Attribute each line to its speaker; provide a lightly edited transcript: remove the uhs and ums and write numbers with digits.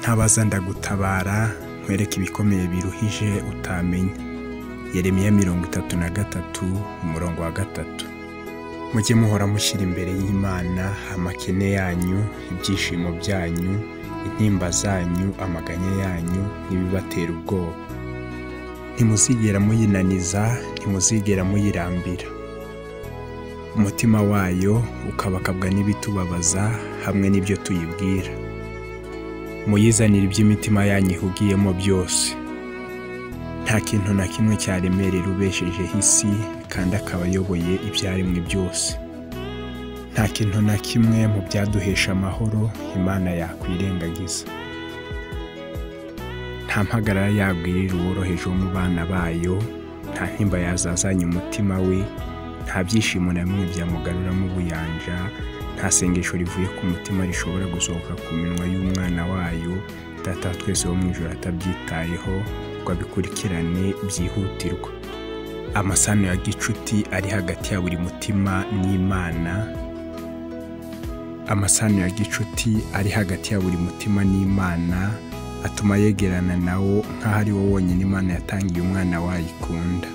Speaker 1: Ntabaza ndagutabara nkwereke ibikomeye biruhije utamenya. Yeremiya 33:3. Mujye muhora mushyira imbere y'Imana amakene yanyu, ibyishimo byanyu, intimba zanyu, amaganya yanyu n'ibibatera ubwoba. Ntimuzigera muyinaniza, ntimuzigera muyirambira. Umutima wayo ukabakabwa n'ibitubabaza hamwe n'ibyo tuyibwira. Muyizanire iby'imitima yanyu ihugiyemo byose. Nta kintu na kimwe cyaremerera ubeshejeho isi kandi akaba ayoboye ibyaremwe byose. Nta kintu na kimwe mu byaduhesha amahoro Imana yakwirengagiza. Nta mpagarara yabwirira uworoheje wo mu bana bayo, nta ntimba yazazanye umutima we, nta byishimo na bimwe byamugaruramo ubuyanja, nta sengesho rivuye ku mutima rishobora gusohoka ku minwa y'umwana wayo, Data twese wo mu ijuru atabyitayeho ngo abikurikirane byihutirwa. Amasano ya gicuti ari hagati ya buri mutima n'Imana. Amasano ya gicuti ari hagati ya buri mutima n'Imana atuma yegerana nawo nk'aho ari wo wonyine Imana yatangiye umwana wayo ikunda.